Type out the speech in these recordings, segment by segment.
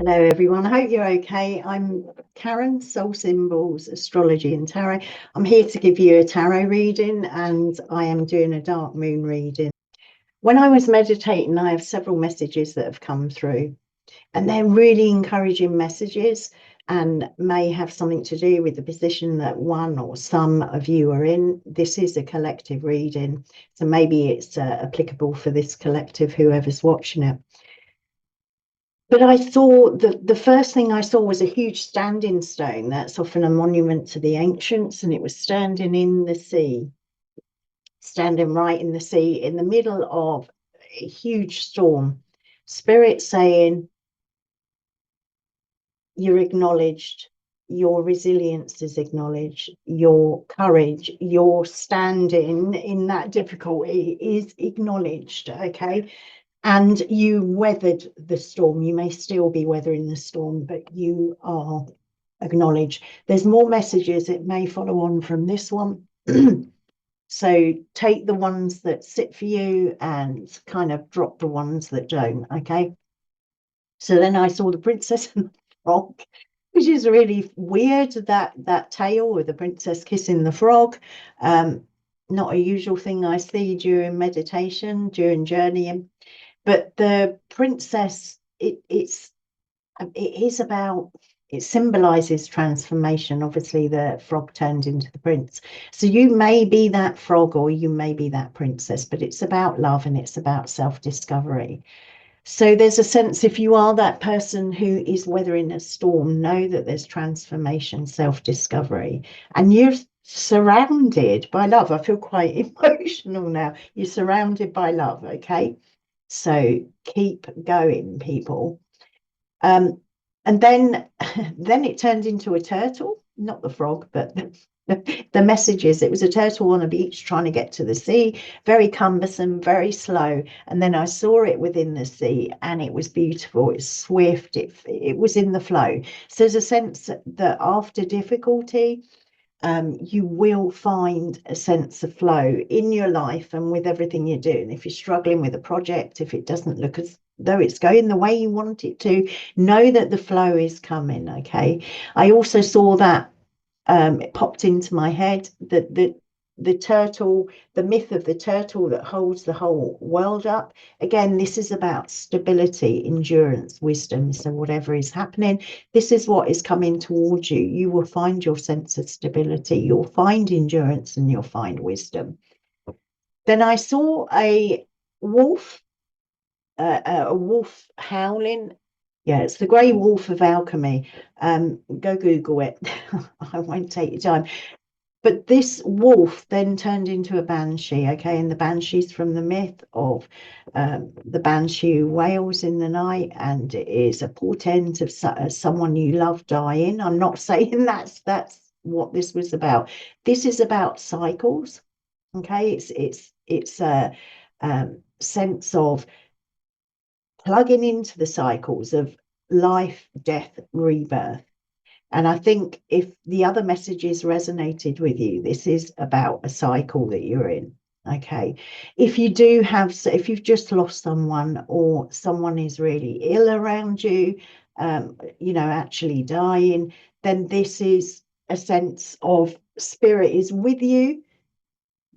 Hello everyone, I hope you're okay. I'm Karen, Soul Symbols, Astrology and Tarot. I'm here to give you a tarot reading and I am doing a dark moon reading. When I was meditating, I have several messages that have come through and they're really encouraging messages and may have something to do with the position that one or some of you are in. This is a collective reading, so maybe it's applicable for this collective, whoever's watching it. But I saw the first thing I saw was a huge standing stone. That's often a monument to the ancients, and it was standing in the sea, standing right in the sea, in the middle of a huge storm. Spirit saying, you're acknowledged, your resilience is acknowledged, your courage, your standing in that difficulty is acknowledged, okay? And you weathered the storm. You may still be weathering the storm, but you are acknowledged. There's more messages. It may follow on from this one. So take the ones that sit for you and kind of drop the ones that don't, okay? So then I saw the princess and the frog, which is really weird, that tale with the princess kissing the frog. Not a usual thing I see during meditation, during journeying. But the princess, it symbolizes transformation. Obviously, the frog turned into the prince. So you may be that frog or you may be that princess, but it's about love and it's about self-discovery. So there's a sense, if you are that person who is weathering a storm, know that there's transformation, self-discovery, and you're surrounded by love. I feel quite emotional now. You're surrounded by love, okay? So keep going, people. And then it turned into a turtle, not the frog, but the messages. It was a turtle on a beach trying to get to the sea, very cumbersome, very slow. And then I saw it within the sea and it was beautiful. It's swift. It was in the flow. So there's a sense that after difficulty, you will find a sense of flow in your life and with everything you're doing. If you're struggling with a project, if it doesn't look as though it's going the way you want it to, know that the flow is coming, okay? I also saw that it popped into my head that the turtle, the myth of the turtle that holds the whole world up. Again, this is about stability, endurance, wisdom. So whatever is happening, this is what is coming towards you. You will find your sense of stability. You'll find endurance and you'll find wisdom. Then I saw a wolf howling. Yeah, it's the grey wolf of alchemy. Go Google it. I won't take your time. But this wolf then turned into a banshee, okay? And the banshee's from the myth of the banshee who wails in the night, and it is a portent of someone you love dying. I'm not saying that's what this was about. This is about cycles, okay? It's a sense of plugging into the cycles of life, death, rebirth. And I think if the other messages resonated with you, this is about a cycle that you're in. Okay. If you've just lost someone or someone is really ill around you, actually dying, then this is a sense of spirit is with you.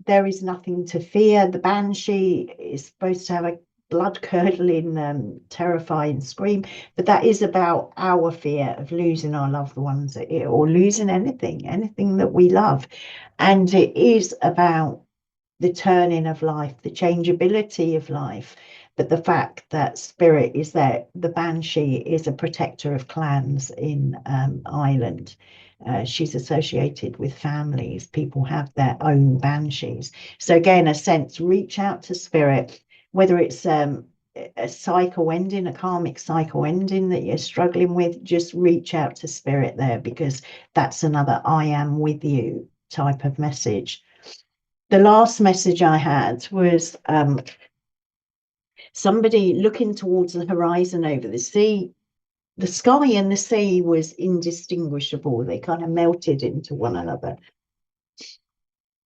There is nothing to fear. The banshee is supposed to have a blood-curdling, terrifying scream, but that is about our fear of losing our loved ones or losing anything that we love. And it is about the turning of life, the changeability of life, but the fact that spirit is there. The banshee is a protector of clans in Ireland. She's associated with families. People have their own banshees. So again, a sense, reach out to spirit, whether it's a cycle ending, a karmic cycle ending that you're struggling with, just reach out to spirit there, because that's another I am with you type of message. The last message I had was somebody looking towards the horizon over the sea. The sky and the sea was indistinguishable. They kind of melted into one another.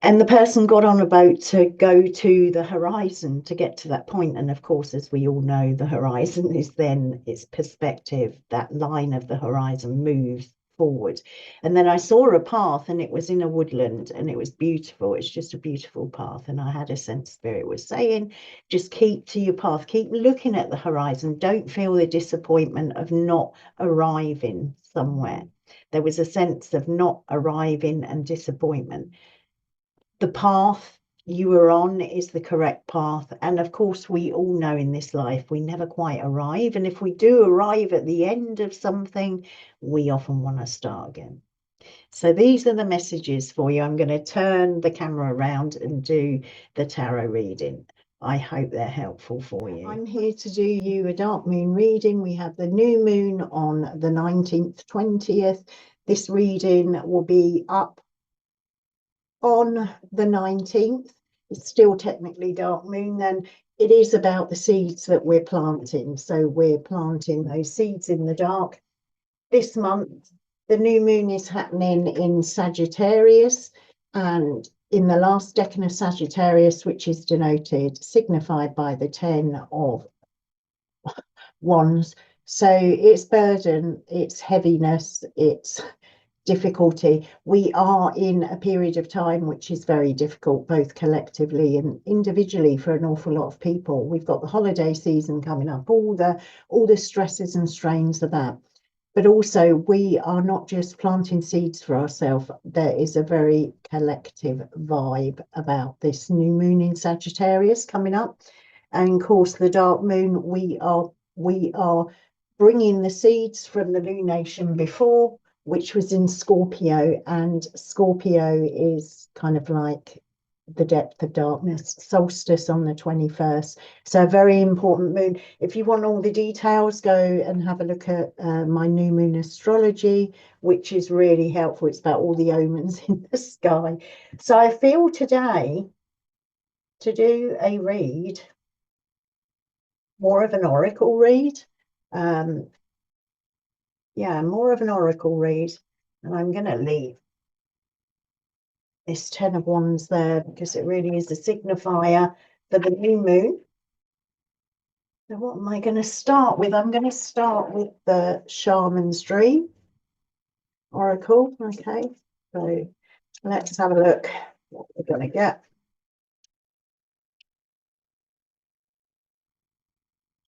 And the person got on a boat to go to the horizon to get to that point. And of course, as we all know, the horizon is then its perspective. That line of the horizon moves forward. And then I saw a path, and it was in a woodland, and it was beautiful. It's just a beautiful path. And I had a sense spirit was saying, just keep to your path, keep looking at the horizon. Don't feel the disappointment of not arriving somewhere. There was a sense of not arriving and disappointment. The path you are on is the correct path. And of course, we all know in this life, we never quite arrive. And if we do arrive at the end of something, we often want to start again. So these are the messages for you. I'm going to turn the camera around and do the tarot reading. I hope they're helpful for you. I'm here to do you a dark moon reading. We have the new moon on the 19th, 20th. This reading will be up on the 19th. It's still technically dark moon, then it is about the seeds that we're planting. So we're planting those seeds in the dark. This month, the new moon is happening in Sagittarius, and in the last decan of Sagittarius, which is denoted, signified by the 10 of Wands. So it's burden, it's heaviness, it's difficulty. We are in a period of time which is very difficult, both collectively and individually, for an awful lot of people. We've got the holiday season coming up, all the stresses and strains of that. But also, we are not just planting seeds for ourselves. There is a very collective vibe about this new moon in Sagittarius coming up. And of course, the dark moon, we are bringing the seeds from the lunation before, which was in Scorpio, and Scorpio is kind of like the depth of darkness, solstice on the 21st. So a very important moon. If you want all the details, go and have a look at my new moon astrology, which is really helpful. It's about all the omens in the sky. So I feel today to do a read, more of an oracle read. Yeah, more of an oracle read. And I'm going to leave this 10 of Wands there because it really is a signifier for the new moon. So what am I going to start with? I'm going to start with the Shaman's Dream Oracle. Okay, so let's have a look what we're going to get.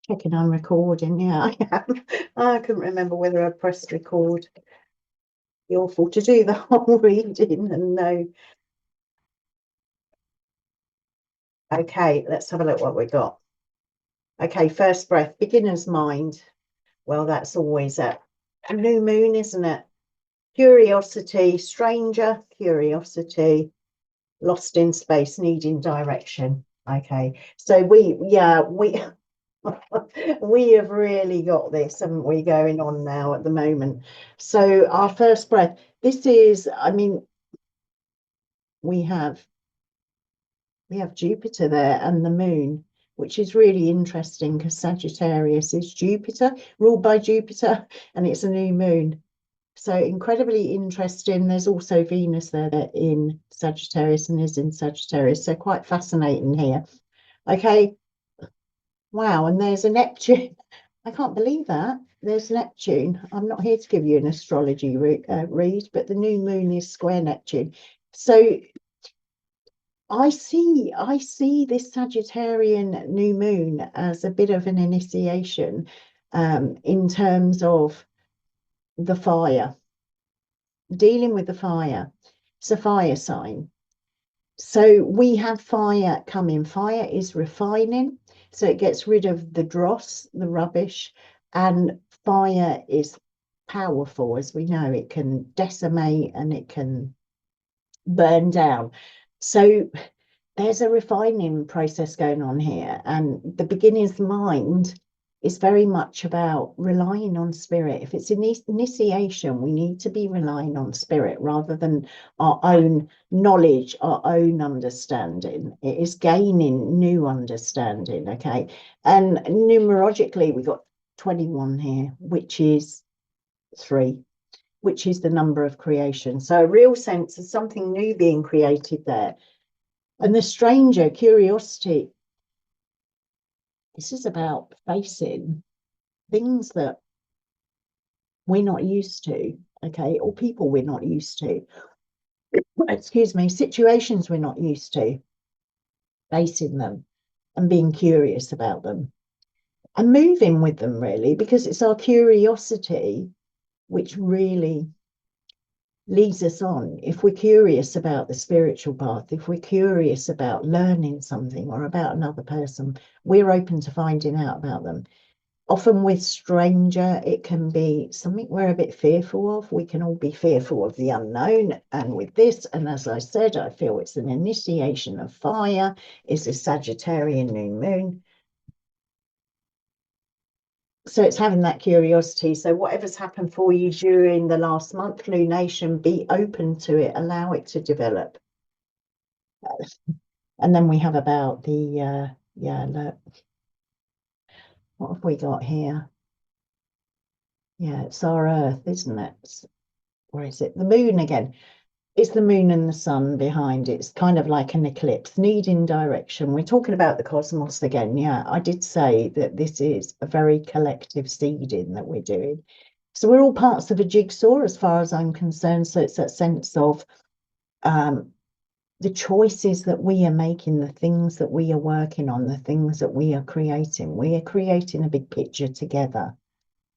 Checking I'm recording. Yeah, I am. I couldn't remember whether I pressed record. Be awful to do the whole reading and no. Okay, let's have a look what we got. Okay, first breath, beginner's mind. Well, that's always a new moon, isn't it? Curiosity, stranger, curiosity, lost in space, needing direction. Okay, so we we have really got this, haven't we, going on now at the moment. So our first breath, this is, I mean, we have Jupiter there and the moon, which is really interesting because Sagittarius is Jupiter, ruled by Jupiter, and it's a new moon. So incredibly interesting. There's also Venus there in Sagittarius and is in Sagittarius. So quite fascinating here. Okay. Wow. And there's a Neptune. I can't believe that. There's Neptune. I'm not here to give you an astrology read, but the new moon is square Neptune. So I see this Sagittarian new moon as a bit of an initiation in terms of the fire, dealing with the fire. It's a fire sign. So we have fire coming. Fire is refining. So it gets rid of the dross, the rubbish, and fire is powerful. As we know, it can decimate and it can burn down. So there's a refining process going on here, and the beginner's mind is very much about relying on spirit. If it's an initiation, we need to be relying on spirit rather than our own knowledge, our own understanding. It is gaining new understanding. Okay, and numerologically we got 21 here, which is 3. which is the number of creation. So a real sense of something new being created there. And the stranger, curiosity, this is about facing things that we're not used to, okay, or people we're not used to. Excuse me, situations we're not used to, facing them and being curious about them and moving with them, really, because it's our curiosity which really leads us on. If we're curious about the spiritual path, if we're curious about learning something or about another person, we're open to finding out about them. Often with stranger, it can be something we're a bit fearful of. We can all be fearful of the unknown. And with this, and as I said, I feel it's an initiation of fire. It's a Sagittarian new moon. So it's having that curiosity. So whatever's happened for you during the last month, lunation, be open to it, allow it to develop. And then we have about the, look, what have we got here? Yeah, it's our Earth, isn't it? Where is it? The moon again. It's the moon and the sun behind it. It's kind of like an eclipse, needing direction. We're talking about the cosmos again. Yeah, I did say that this is a very collective seeding that we're doing. So we're all parts of a jigsaw as far as I'm concerned. So it's that sense of the choices that we are making, the things that we are working on, the things that we are creating. We are creating a big picture together,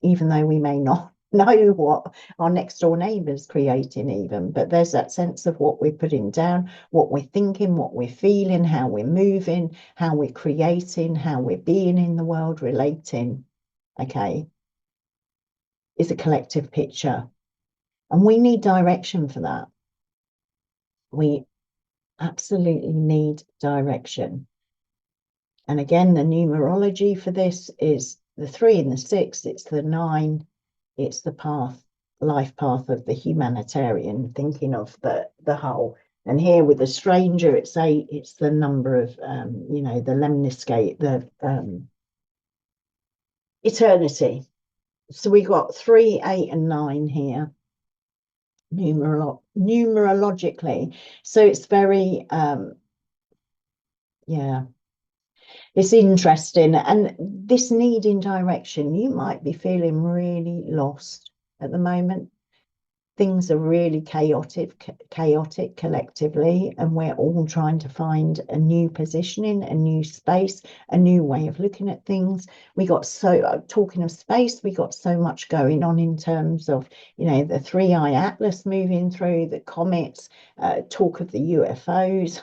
even though we may not know what our next door neighbour's creating even, but there's that sense of what we're putting down, what we're thinking, what we're feeling, how we're moving, how we're creating, how we're being in the world, relating, okay, is a collective picture. And we need direction for that. We absolutely need direction. And again, the numerology for this is the 3 and the 6, it's the 9, it's the path, life path of the humanitarian, thinking of the whole. And here with the stranger, it's 8, it's the number of, the lemniscate, the eternity. So we got 3, 8, and 9 here, numerologically. So it's very, it's interesting. And this needing direction, you might be feeling really lost at the moment. Things are really chaotic collectively, and we're all trying to find a new positioning, a new space, a new way of looking at things. We got talking of space, we got so much going on in terms of, the 3-eye atlas moving through, the comets, talk of the UFOs,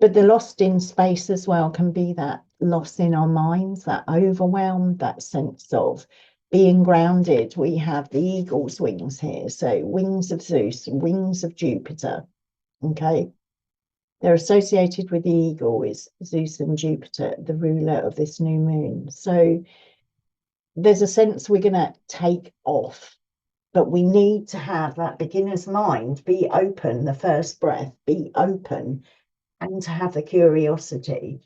but the lost in space as well can be that loss in our minds, that overwhelm, that sense of being grounded. We have the eagle's wings here, so wings of Zeus, wings of Jupiter, okay? They're associated with the eagle, is Zeus and Jupiter, the ruler of this new moon. So there's a sense we're going to take off, but we need to have that beginner's mind, be open, the first breath, be open, and to have the curiosity.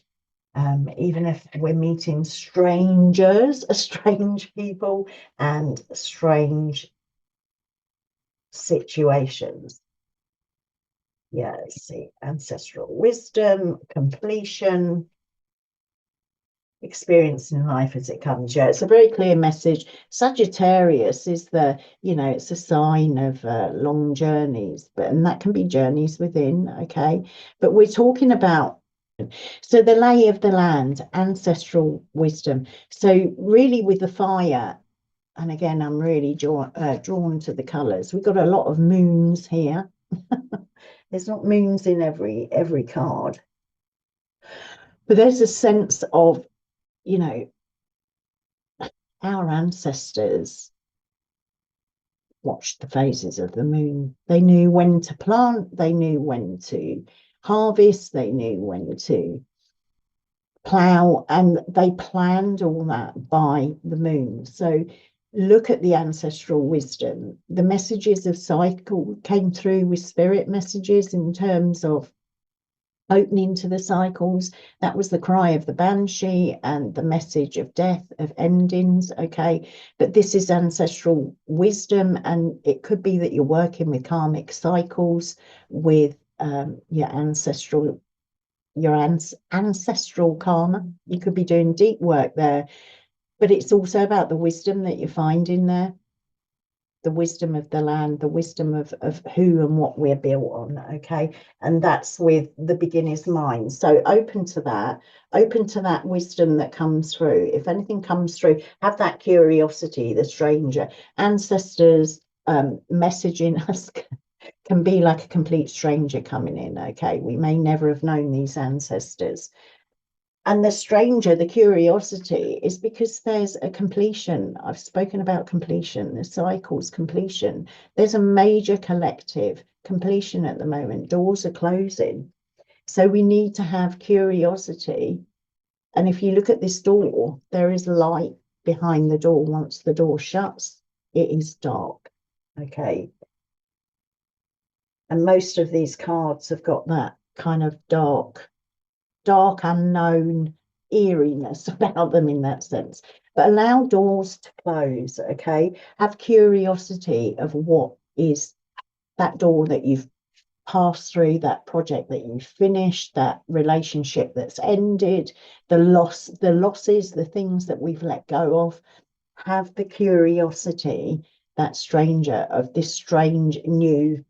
Even if we're meeting strangers, strange people, and strange situations. Yeah, let's see, ancestral wisdom, completion, experiencing life as it comes. Yeah, it's a very clear message. Sagittarius is it's a sign of long journeys, and that can be journeys within, okay? But we're talking about, so the lay of the land, ancestral wisdom. So really with the fire, and again, I'm really drawn to the colours. We've got a lot of moons here. There's not moons in every card, but there's a sense of, our ancestors watched the phases of the moon. They knew when to plant, they knew when to harvest, they knew when to plough, and they planned all that by the moon. So look at the ancestral wisdom. The messages of cycle came through with spirit messages in terms of opening to the cycles. That was the cry of the Banshee and the message of death, of endings, okay? But this is ancestral wisdom, and it could be that you're working with karmic cycles, with your ancestral karma. You could be doing deep work there, but it's also about the wisdom that you find in there, the wisdom of the land, the wisdom of who and what we're built on, okay? And that's with the beginner's mind. So open to that wisdom that comes through. If anything comes through, have that curiosity, the stranger. Ancestors messaging us can be like a complete stranger coming in, okay? We may never have known these ancestors. And the stranger, the curiosity, is because there's a completion. I've spoken about completion, the cycle's completion. There's a major collective completion at the moment. Doors are closing. So we need to have curiosity. And if you look at this door, there is light behind the door. Once the door shuts, it is dark. Okay. And most of these cards have got that kind of dark unknown eeriness about them in that sense. But allow doors to close, okay? Have curiosity of what is that door that you've passed through, that project that you've finished, that relationship that's ended, the losses, the things that we've let go of. Have the curiosity, that stranger, of this strange new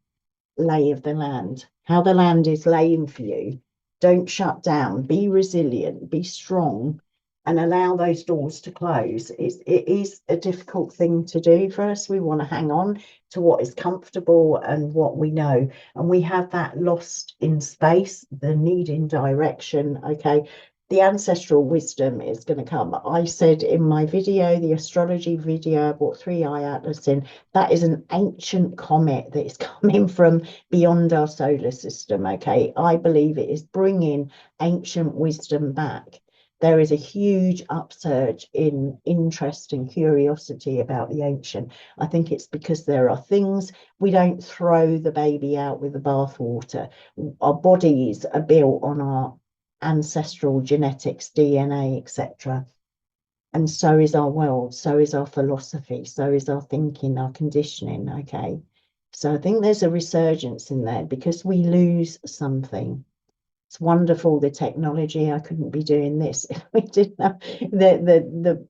lay of the land, how the land is laying for you. Don't shut down, be resilient, be strong, and allow those doors to close. It is a difficult thing to do for us. We want to hang on to what is comfortable and what we know. And we have that lost in space, the need in direction, okay? The ancestral wisdom is going to come. I said in my video, the astrology video, I brought 3i Atlas in, that is an ancient comet that is coming from beyond our solar system, okay? I believe it is bringing ancient wisdom back. There is a huge upsurge in interest and curiosity about the ancient. I think it's because there are things, we don't throw the baby out with the bathwater. Our bodies are built on our ancestral genetics, DNA, etc. And so is our world, so is our philosophy, so is our thinking, our conditioning, okay? So I think there's a resurgence in there because we lose something. It's wonderful, the technology. I couldn't be doing this if we didn't have the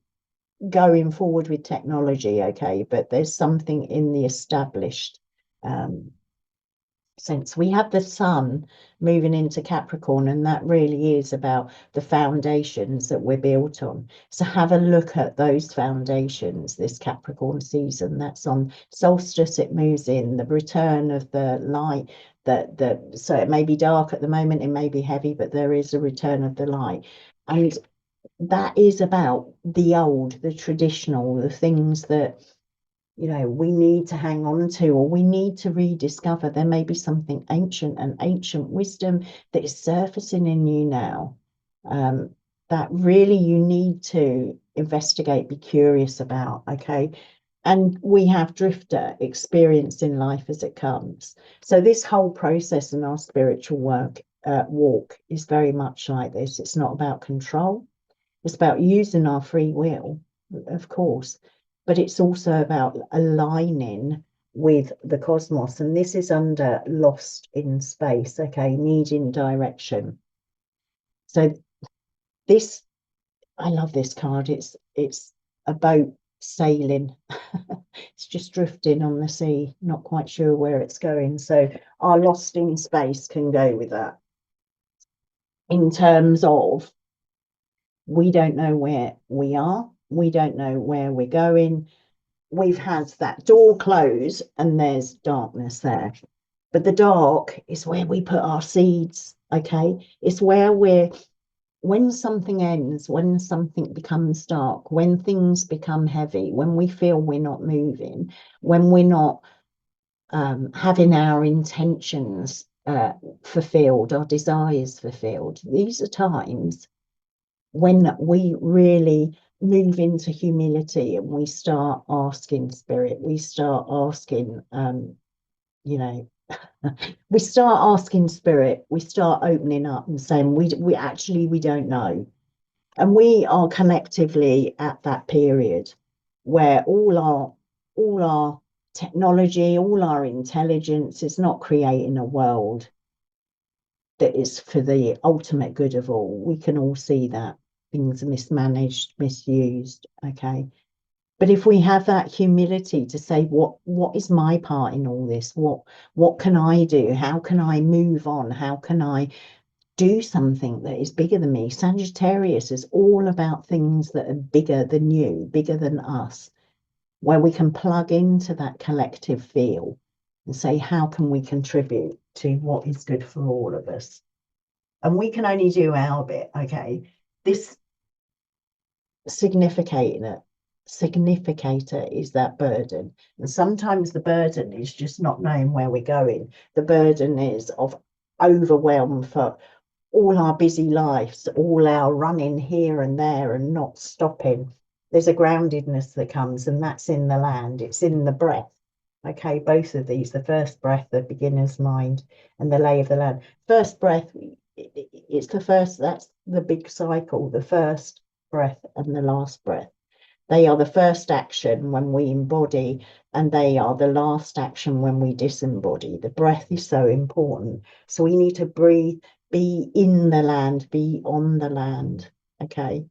going forward with technology, okay? But there's something in the established sense. We have the sun moving into Capricorn, and that really is about the foundations that we're built on. So have a look at those foundations this Capricorn season. That's on solstice, it moves in, the return of the light, so it may be dark at the moment, it may be heavy, but there is a return of the light. And that is about the old, the traditional, the things that we need to hang on to, or we need to rediscover. There may be something ancient and ancient wisdom that is surfacing in you now, that really you need to investigate, be curious about, okay? And we have drifter experience in life as it comes. So this whole process in our spiritual walk is very much like this. It's not about control. It's about using our free will, of course, but it's also about aligning with the cosmos. And this is under lost in space, okay, needing direction. So this, I love this card. It's a boat sailing. It's just drifting on the sea, not quite sure where it's going. So our lost in space can go with that. In terms of, we don't know where we are. We don't know where we're going. We've had that door close and there's darkness there. But the dark is where we put our seeds, okay? It's where when something ends, when something becomes dark, when things become heavy, when we feel we're not moving, when we're not having our intentions fulfilled, our desires fulfilled, these are times when we really move into humility and we start asking spirit, we start asking, we start asking spirit, we start opening up and saying, we actually, we don't know. And we are collectively at that period where all our technology, all our intelligence is not creating a world that is for the ultimate good of all. We can all see that things are mismanaged, misused. Okay. But if we have that humility to say, what is my part in all this? What can I do? How can I move on? How can I do something that is bigger than me? Sagittarius is all about things that are bigger than you, bigger than us, where we can plug into that collective feel and say, how can we contribute to what is good for all of us? And we can only do our bit. Okay. This significator is that burden. And sometimes the burden is just not knowing where we're going. The burden is of overwhelm for all our busy lives, all our running here and there and not stopping. There's a groundedness that comes, and that's in the land, it's in the breath. Okay, both of these, the first breath, the beginner's mind, and the lay of the land. First breath, it's the first, that's the big cycle, the first breath and the last breath. They are the first action when we embody, and they are the last action when we disembody. The breath is so important. So we need to breathe, be in the land, be on the land. Okay.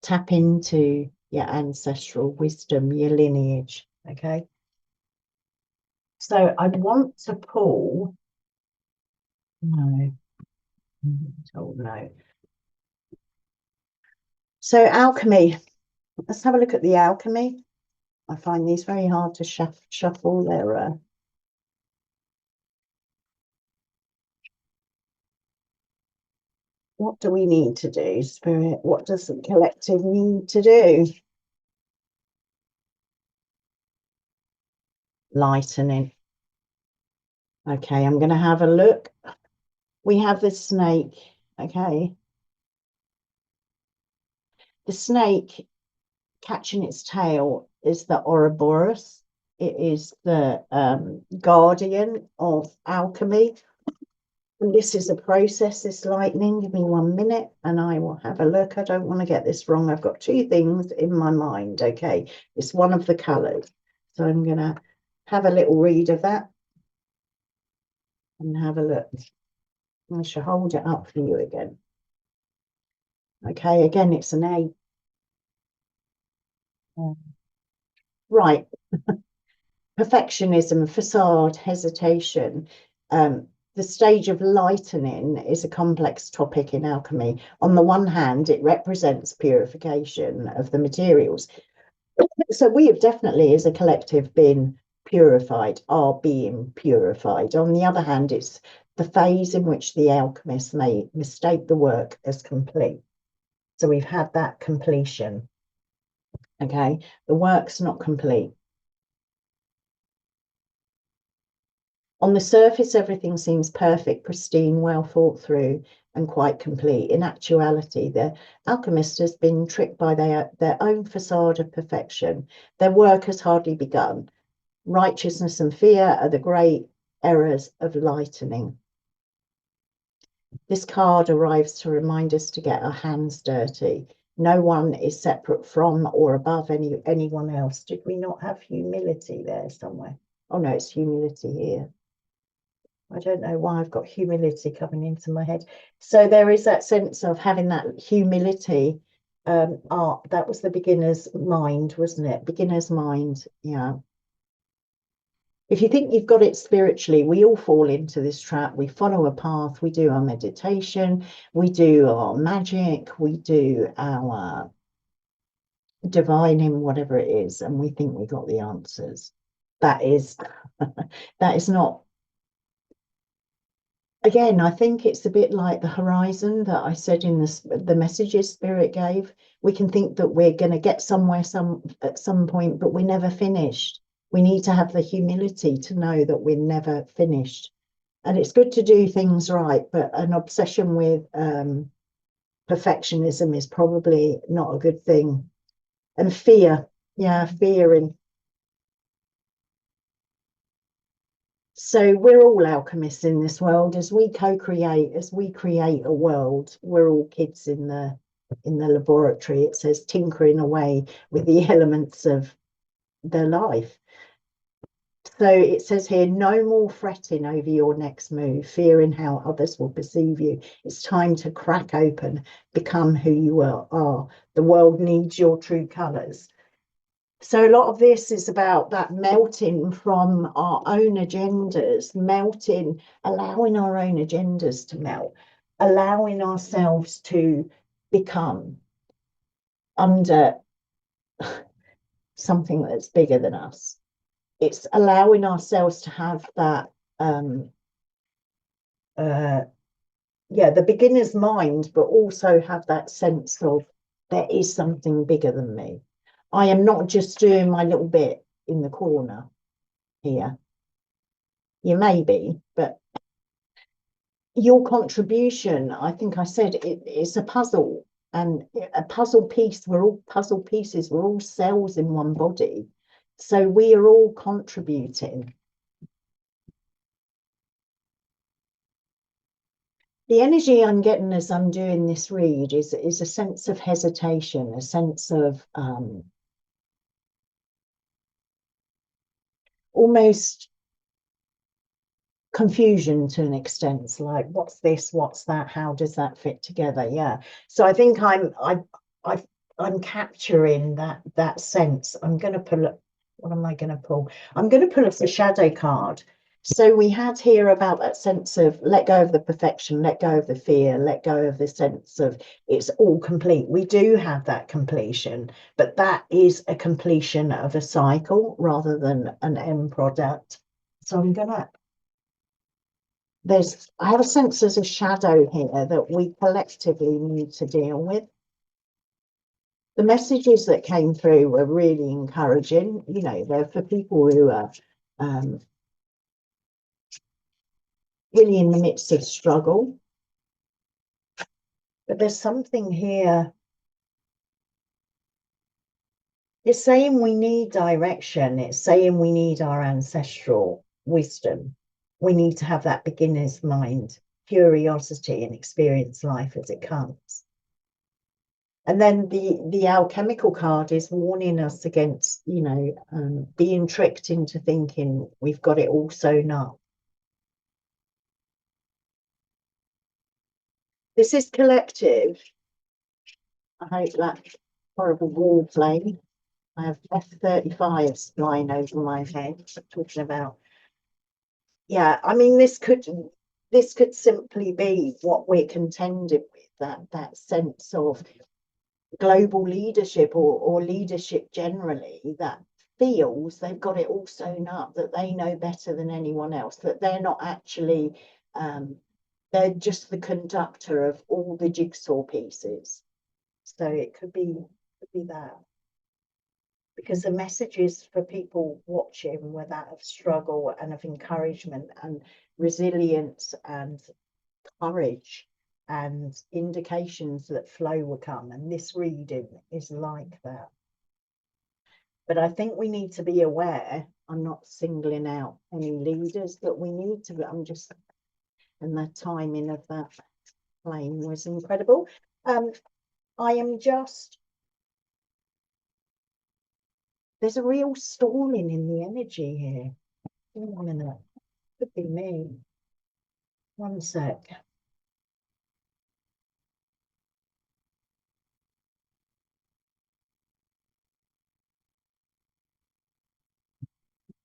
Tap into your ancestral wisdom, your lineage. Okay. So I want to pull. No. Oh, no. So alchemy. Let's have a look at the alchemy. I find these very hard to shuffle. They're what do we need to do, Spirit? What does the collective need to do? Lightening. Okay, I'm going to have a look. We have the snake. Okay. The snake catching its tail is the Ouroboros. It is the guardian of alchemy. And this is a process, this lightning. Give me 1 minute and I will have a look. I don't want to get this wrong. I've got two things in my mind. Okay. It's one of the colours. So I'm going to have a little read of that and have a look. I shall hold it up for you again. Okay. Again, it's an A. Right. Perfectionism, facade, hesitation. The stage of lightening is a complex topic in alchemy. On the one hand, it represents purification of the materials. So we have definitely, as a collective, been purified, are being purified. On the other hand, it's the phase in which the alchemists may mistake the work as complete. So we've had that completion. Okay, the work's not complete. On the surface, everything seems perfect, pristine, well thought through, and quite complete. In actuality, the alchemist has been tricked by their own facade of perfection. Their work has hardly begun. Righteousness and fear are the great errors of lightening. This card arrives to remind us to get our hands dirty. No one is separate from or above anyone else. Did we not have humility there somewhere? Oh no, it's humility here. I don't know why I've got humility coming into my head. So there is that sense of having that humility. That was the beginner's mind, wasn't it? Beginner's mind, yeah. If you think you've got it spiritually, we all fall into this trap. We follow a path, we do our meditation, we do our magic, we do our divining, whatever it is, and we think we got the answers. That is that is not. Again, I think it's a bit like the horizon that I said in the messages Spirit gave. We can think that we're going to get somewhere at some point, but we're never finished. We need to have the humility to know that we're never finished. And it's good to do things right, but an obsession with perfectionism is probably not a good thing. And fear, yeah, fear So we're all alchemists in this world. As we co-create, as we create a world, we're all kids in the laboratory. It says tinkering away with the elements of their life. So it says here, no more fretting over your next move, fearing how others will perceive you. It's time to crack open, become who you are. The world needs your true colours. So a lot of this is about that melting from our own agendas, melting, allowing our own agendas to melt, allowing ourselves to become under something that's bigger than us. It's allowing ourselves to have that, the beginner's mind, but also have that sense of there is something bigger than me. I am not just doing my little bit in the corner here. You may be, but your contribution, I think I said, it's a puzzle, and a puzzle piece, we're all puzzle pieces, we're all cells in one body. So we are all contributing. The energy I'm getting as I'm doing this read is a sense of hesitation, a sense of almost confusion to an extent, like what's this, what's that, how does that fit together? Yeah. So I think I'm capturing that sense. I'm going to pull up, what am I going to pull? I'm going to pull up the shadow card. So we had here about that sense of let go of the perfection, let go of the fear, let go of the sense of it's all complete. We do have that completion, but that is a completion of a cycle rather than an end product. So I'm going to I have a sense there's a shadow here that we collectively need to deal with. The messages that came through were really encouraging. You know, they're for people who are really in the midst of struggle. But there's something here. It's saying we need direction. It's saying we need our ancestral wisdom. We need to have that beginner's mind, curiosity, and experience life as it comes. And then the alchemical card is warning us against, you know, being tricked into thinking we've got it all sewn up. This is collective. I hope that horrible wall plane. I have F-35s flying over my head talking about. Yeah, I mean, this could simply be what we're contending with, that sense of global leadership or leadership generally that feels they've got it all sewn up, that they know better than anyone else, that they're not actually, they're just the conductor of all the jigsaw pieces. So it could be that. Because the messages for people watching were that of struggle and of encouragement and resilience and courage and indications that flow will come. And this reading is like that. But I think we need to be aware. I'm not singling out any leaders, but we need to, and the timing of that plane was incredible. I am just, there's a real stalling in the energy here. Hang on a minute. Could be me. One sec.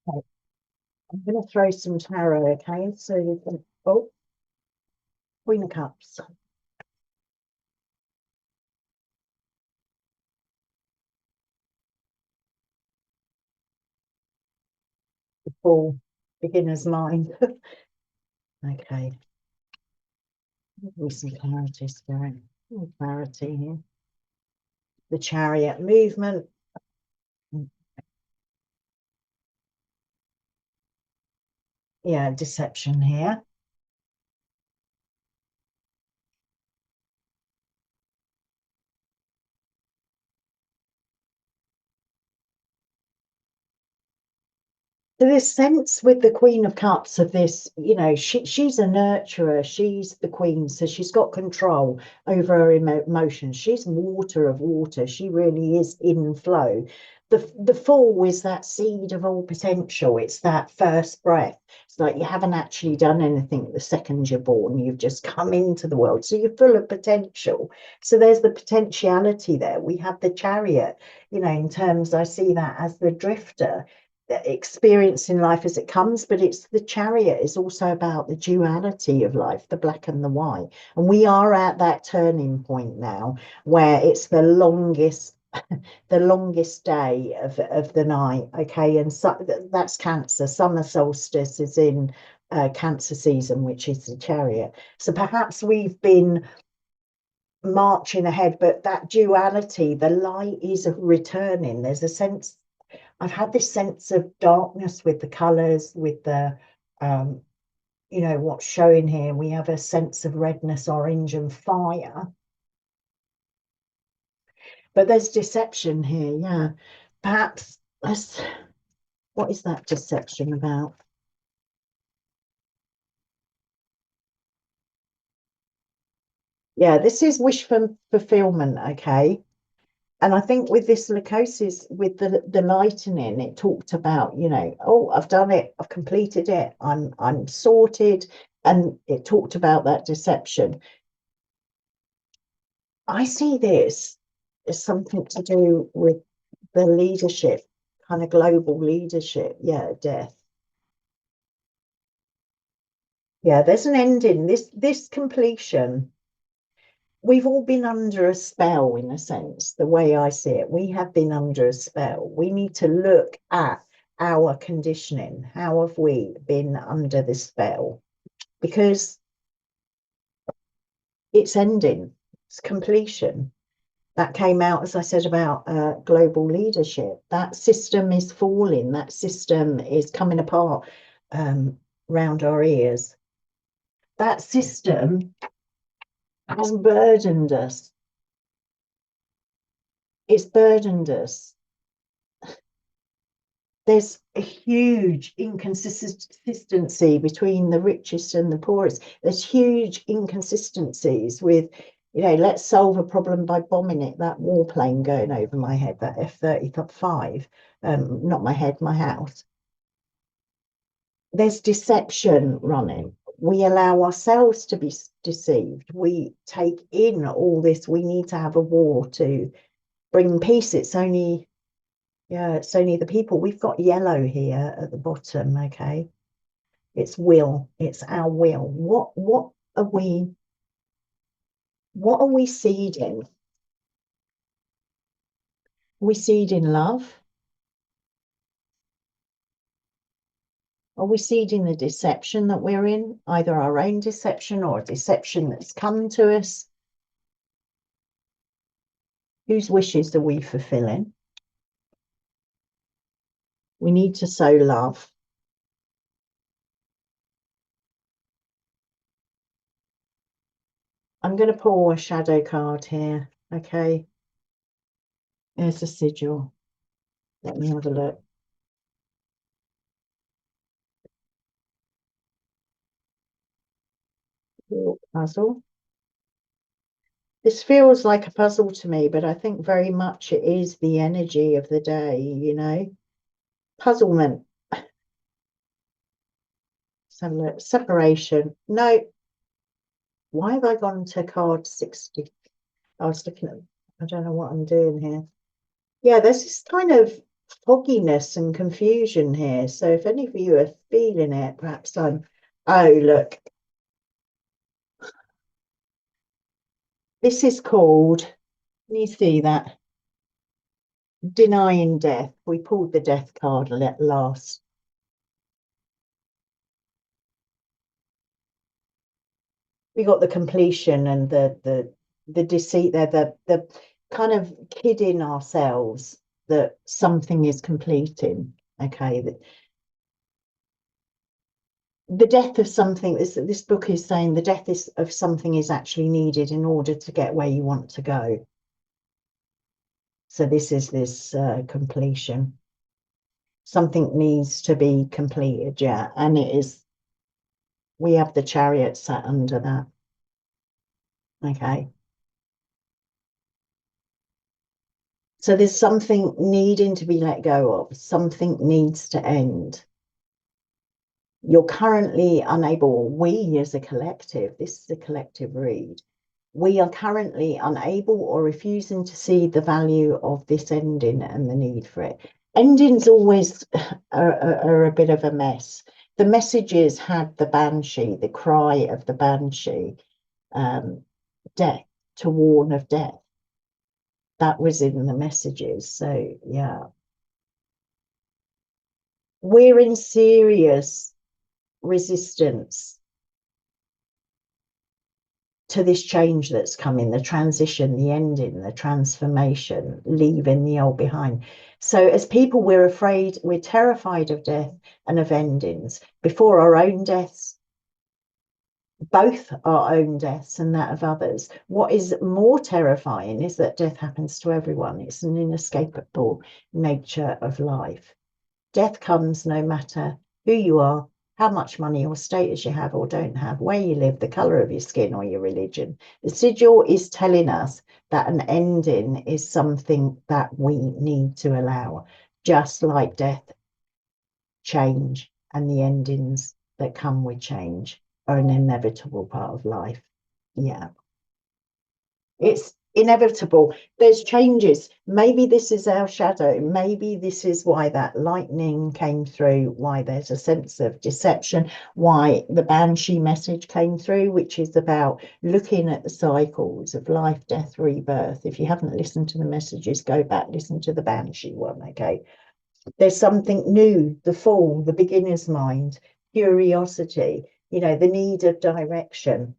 Okay. I'm going to throw some tarot, okay? So you can, oh, Queen of Cups. The Fool, beginner's mind. Okay. With some clarity, Spirit. Clarity here. The Chariot movement. Yeah, deception here. So this sense with the Queen of Cups of this, you know, she's a nurturer, she's the queen, so she's got control over her emotions. She's water of water. She really is in flow. The Fool is that seed of all potential. It's that first breath. It's like you haven't actually done anything the second you're born. You've just come into the world. So you're full of potential. So there's the potentiality there. We have the Chariot, you know, in terms, I see that as the drifter experiencing life as it comes, but it's the Chariot is also about the duality of life, the black and the white. And we are at that turning point now where it's the longest the longest day of the night. Okay, and so that's Cancer. Summer solstice is in Cancer season, which is the Chariot. So perhaps we've been marching ahead, but that duality, the light is returning. There's a sense, I've had this sense of darkness with the colours, with the, you know, what's showing here. We have a sense of redness, orange, and fire. But there's deception here, yeah. Perhaps what is that deception about? Yeah, this is wish fulfillment, okay? And I think with this Lycosis, with the lightening, it talked about, you know, oh, I've done it, I've completed it, I'm sorted, and it talked about that deception. I see this as something to do with the leadership, kind of global leadership. Yeah, death. Yeah, there's an ending. This completion. We've all been under a spell, in a sense, the way I see it. We have been under a spell. We need to look at our conditioning. How have we been under this spell? Because it's ending, it's completion. That came out, as I said, about global leadership. That system is falling. That system is coming apart round our ears. That system has burdened us. It's burdened us. There's a huge inconsistency between the richest and the poorest. There's huge inconsistencies with, you know, let's solve a problem by bombing it. That warplane going over my head, that F-35, not my head, my house. There's deception running. We allow ourselves to be deceived. We take in all this. We need to have a war to bring peace. It's only, yeah, it's only the people. We've got yellow here at the bottom, okay? It's will. It's our will. What are we seeding? Are we seeding love? Are we seeding the deception that we're in? Either our own deception or a deception that's come to us? Whose wishes are we fulfilling? We need to sow love. I'm going to pull a shadow card here, okay? There's a sigil. Let me have a look. Puzzle. This feels like a puzzle to me, but I think very much it is the energy of the day, you know? Puzzlement. So separation. No. Why have I gone to card 60? I was looking at, I don't know what I'm doing here. Yeah, there's this kind of fogginess and confusion here. So if any of you are feeling it, perhaps I'm, oh, look. This is called, can you see that? Denying death. We pulled the death card last. We got the completion and the deceit there, the kind of kidding ourselves that something is completing. Okay, the death of something. This book is saying the death of something is actually needed in order to get where you want to go. So this is this completion. Something needs to be completed, yeah. And it is, we have the Chariot sat under that. Okay. So there's something needing to be let go of, something needs to end. You're currently unable, we as a collective, this is a collective read, we are currently unable or refusing to see the value of this ending and the need for it. Endings always are a bit of a mess. The messages had the Banshee, the cry of the Banshee, death, to warn of death. That was in the messages. So, yeah. We're in serious resistance to this change that's coming, the transition, the ending, the transformation, leaving the old behind. So as people, we're afraid, we're terrified of death and of endings before our own deaths, both our own deaths and that of others. What is more terrifying is that death happens to everyone. It's an inescapable nature of life. Death comes no matter who you are, how much money or status you have or don't have, where you live, the colour of your skin or your religion. The sigil is telling us that an ending is something that we need to allow, just like death, change, and the endings that come with change are an inevitable part of life. Yeah. It's inevitable. There's changes. Maybe this is our shadow. Maybe this is why that lightning came through, why there's a sense of deception, why the Banshee message came through, which is about looking at the cycles of life, death, rebirth. If you haven't listened to the messages, go back, listen to the Banshee one, okay? There's something new, the fall, the beginner's mind, curiosity, you know, the need of direction.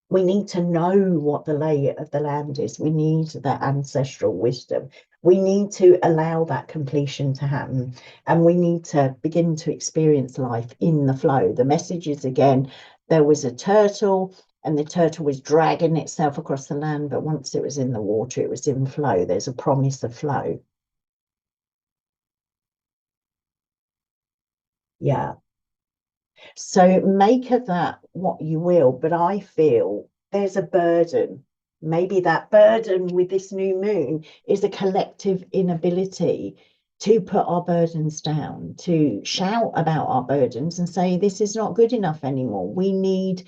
We need to know what the lay of the land is. We need that ancestral wisdom. We need to allow that completion to happen. And we need to begin to experience life in the flow. The message is, again, there was a turtle and the turtle was dragging itself across the land. But once it was in the water, it was in flow. There's a promise of flow. Yeah. So make of that what you will, but I feel there's a burden. Maybe that burden with this new moon is a collective inability to put our burdens down, to shout about our burdens and say, this is not good enough anymore. We need,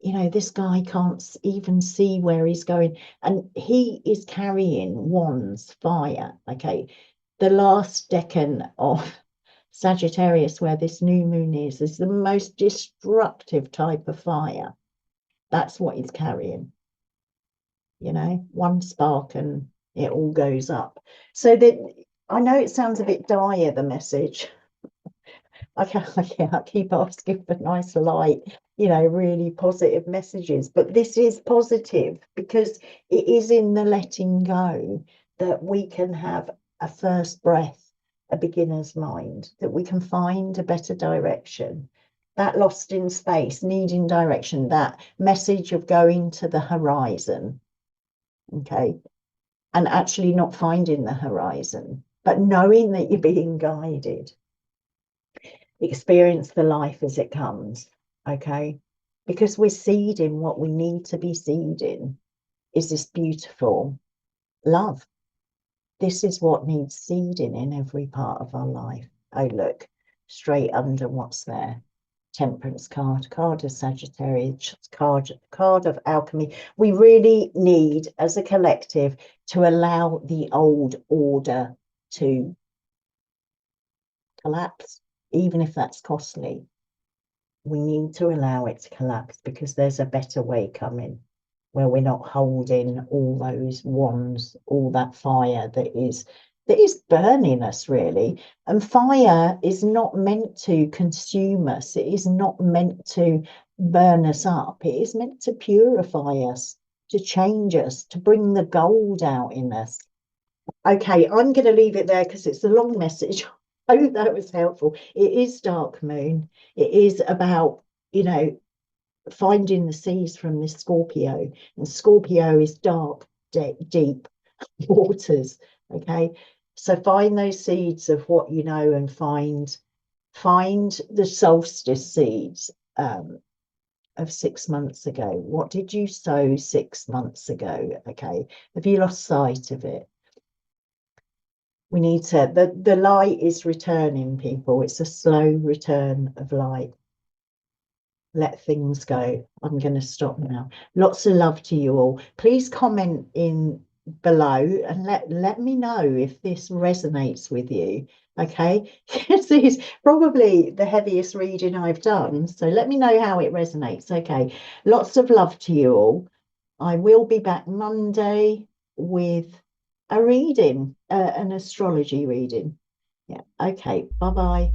you know, this guy can't even see where he's going. And he is carrying wands, fire. Okay. The last decan of Sagittarius, where this new moon is the most destructive type of fire. That's what he's carrying. You know, one spark and it all goes up. So that, I know it sounds a bit dire, the message. I keep asking for nice, light, you know, really positive messages. But this is positive because it is in the letting go that we can have a first breath, a beginner's mind, that we can find a better direction. That lost in space, needing direction, that message of going to the horizon, okay, and actually not finding the horizon, but knowing that you're being guided. Experience the life as it comes, okay? Because we're seeding what we need to be seeding is this beautiful love. This is what needs seeding in every part of our life. Oh, look, straight under what's there. Temperance card, card of Sagittarius, card of alchemy. We really need, as a collective, to allow the old order to collapse, even if that's costly. We need to allow it to collapse because there's a better way coming where we're not holding all those wands, all that fire that is burning us, really. And fire is not meant to consume us. It is not meant to burn us up. It is meant to purify us, to change us, to bring the gold out in us. Okay, I'm going to leave it there because it's a long message. I hope that was helpful. It is dark moon. It is about, you know, finding the seas from this Scorpio. And Scorpio is dark, deep waters. Okay. So find those seeds of what you know, and find the solstice seeds of 6 months ago. What did you sow 6 months ago? Okay, have you lost sight of it? We need to, the light is returning, people. It's a slow return of light. Let things go. I'm going to stop now. Lots of love to you all. Please comment in below and let me know if this resonates with you. Okay, this is probably the heaviest reading I've done, so let me know how it resonates. Okay, lots of love to you all. I will be back Monday with a reading, an astrology reading. Yeah, okay, bye bye.